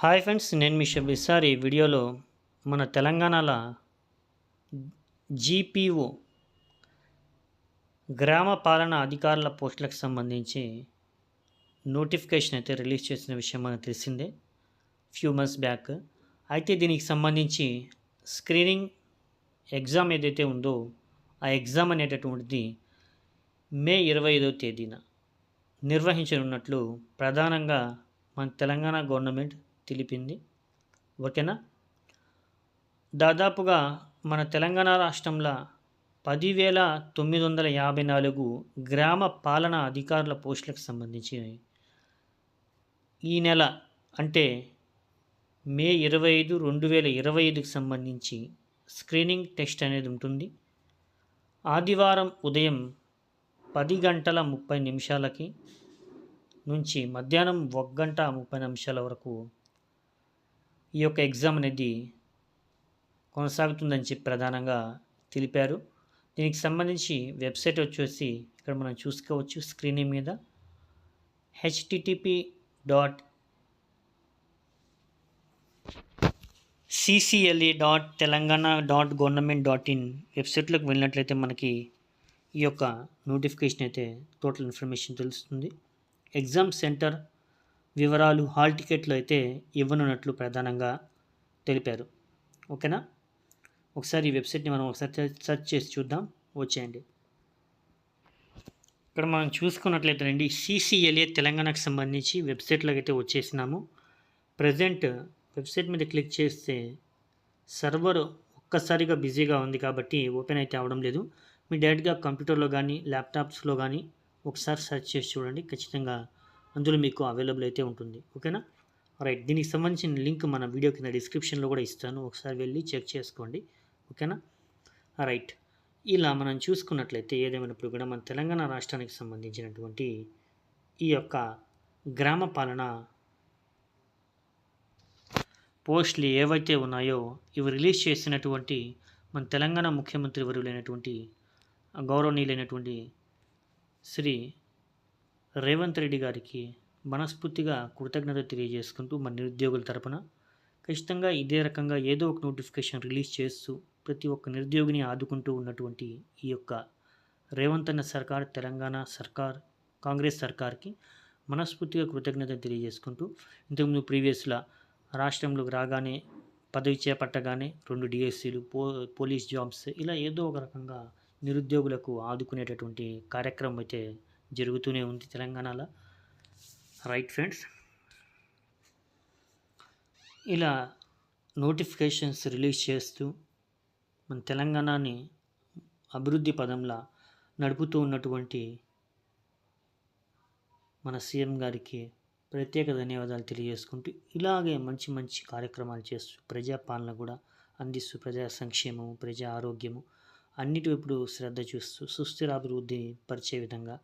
Hi friends, నేను మీ Shabbir. Sir ఈ వీడియోలో మన తెలంగాణలో జీపీఓ గ్రామ పాలనా అధికారుల పోస్టులకు సంబంధించి నోటిఫికేషన్ అయితే రిలీజ్ చేసిన విషయం మనకు తెలిసిందే ఫ్యూ మంత్స్ బ్యాక్. అయితే దీనికి సంబంధించి స్క్రీనింగ్ ఎగ్జామ్ ఏదైతే ఉందో ఆ ఎగ్జామ్ అనేటటువంటిది మే 25వ తేదీన నిర్వహించనున్నట్లు ప్రధానంగా మన తెలంగాణ గవర్నమెంట్ తెలిపింది. ఓకేనా. దాదాపుగా మన తెలంగాణ రాష్ట్రంలో 10,954 గ్రామ పాలనా అధికారుల పోస్టులకు సంబంధించి ఈ నెల అంటే మే 25, 2025కి సంబంధించి స్క్రీనింగ్ టెస్ట్ అనేది ఉంటుంది. ఆదివారం ఉదయం 10:30 నుంచి మధ్యాహ్నం 1:30 వరకు ఈ యొక్క ఎగ్జామ్ అనేది కొనసాగుతుందని చెప్పి ప్రధానంగా తెలిపారు. దీనికి సంబంధించి వెబ్సైట్ వచ్చేసి ఇక్కడ మనం చూసుకోవచ్చు స్క్రీన్ మీద http://ccla.telangana.government.in వెబ్సైట్లోకి వెళ్ళినట్లయితే మనకి ఈ యొక్క నోటిఫికేషన్ అయితే టోటల్ ఇన్ఫర్మేషన్ తెలుస్తుంది. ఎగ్జామ్ సెంటర్ వివరాలు హాల్ టికెట్లు అయితే ఇవ్వనున్నట్లు ప్రధానంగా తెలిపారు. ఓకేనా. ఒకసారి ఈ వెబ్సైట్ని మనం ఒకసారి సెర్చ్ చేసి చూద్దాం. వచ్చేయండి. ఇక్కడ మనం చూసుకున్నట్లయితే అండి CCLA తెలంగాణకు సంబంధించి వెబ్సైట్లోకి అయితే వచ్చేసినాము. ప్రజెంట్ వెబ్సైట్ మీద క్లిక్ చేస్తే సర్వర్ ఒక్కసారిగా బిజీగా ఉంది కాబట్టి ఓపెన్ అయితే అవడం లేదు. మీ డైరెక్ట్గా కంప్యూటర్లో కానీ ల్యాప్టాప్స్లో కానీ ఒకసారి సెర్చ్ చేసి చూడండి. ఖచ్చితంగా అందులో మీకు అవైలబుల్ అయితే ఉంటుంది. ఓకేనా. రైట్. దీనికి సంబంధించిన లింక్ మన వీడియో కింద డిస్క్రిప్షన్లో కూడా ఇస్తాను. ఒకసారి వెళ్ళి చెక్ చేసుకోండి. ఓకేనా. రైట్. ఇలా మనం చూసుకున్నట్లయితే ఏదేమైనప్పుడు కూడా మన తెలంగాణ రాష్ట్రానికి సంబంధించినటువంటి ఈ యొక్క గ్రామ పాలన పోస్టులు ఏవైతే ఉన్నాయో ఇవి రిలీజ్ చేసినటువంటి మన తెలంగాణ ముఖ్యమంత్రి వర్యులైనటువంటి గౌరవనీయులైనటువంటి శ్రీ రేవంత్ రెడ్డి గారికి మనస్ఫూర్తిగా కృతజ్ఞత తెలియజేసుకుంటూ మన నిరుద్యోగుల తరపున ఖచ్చితంగా ఇదే రకంగా ఏదో ఒక నోటిఫికేషన్ రిలీజ్ చేస్తూ ప్రతి ఒక్క నిరుద్యోగిని ఆదుకుంటూ ఉన్నటువంటి ఈ యొక్క రేవంత్ అన్న సర్కార్, తెలంగాణ సర్కార్, కాంగ్రెస్ సర్కార్కి మనస్ఫూర్తిగా కృతజ్ఞత తెలియజేసుకుంటూ ఇంతకుముందు ప్రీవియస్లో రాష్ట్రంలోకి రాగానే పదవి చేపట్టగానే 2 DSCలు, పోలీస్ జాబ్స్ ఇలా ఏదో ఒక రకంగా నిరుద్యోగులకు ఆదుకునేటటువంటి కార్యక్రమం అయితే జరుగుతూనే ఉంది తెలంగాణలో. Right friends. ఇలా నోటిఫికేషన్స్ రిలీజ్ చేస్తూ మన తెలంగాణని అభివృద్ధి పదంలో నడుపుతూ ఉన్నటువంటి మన సీఎం గారికి ప్రత్యేక ధన్యవాదాలు తెలియజేసుకుంటూ ఇలాగే మంచి మంచి కార్యక్రమాలు చేస్తూ ప్రజాపాలన కూడా అందిస్తూ ప్రజా సంక్షేమము, ప్రజా ఆరోగ్యము అన్నిటి వైపు శ్రద్ధ చూస్తూ సుస్థిర అభివృద్ధి పరిచే విధంగా,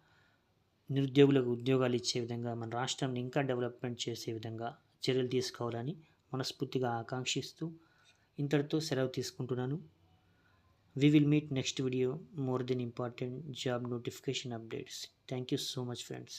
నిరుద్యోగులకు ఉద్యోగాలు ఇచ్చే విధంగా, మన రాష్ట్రాన్ని ఇంకా డెవలప్మెంట్ చేసే విధంగా చర్యలు తీసుకోవాలని మనస్ఫూర్తిగా ఆకాంక్షిస్తూ ఇంతటితో సెలవు తీసుకుంటున్నాను. We will meet next video more than important job notification updates. Thank you so much friends.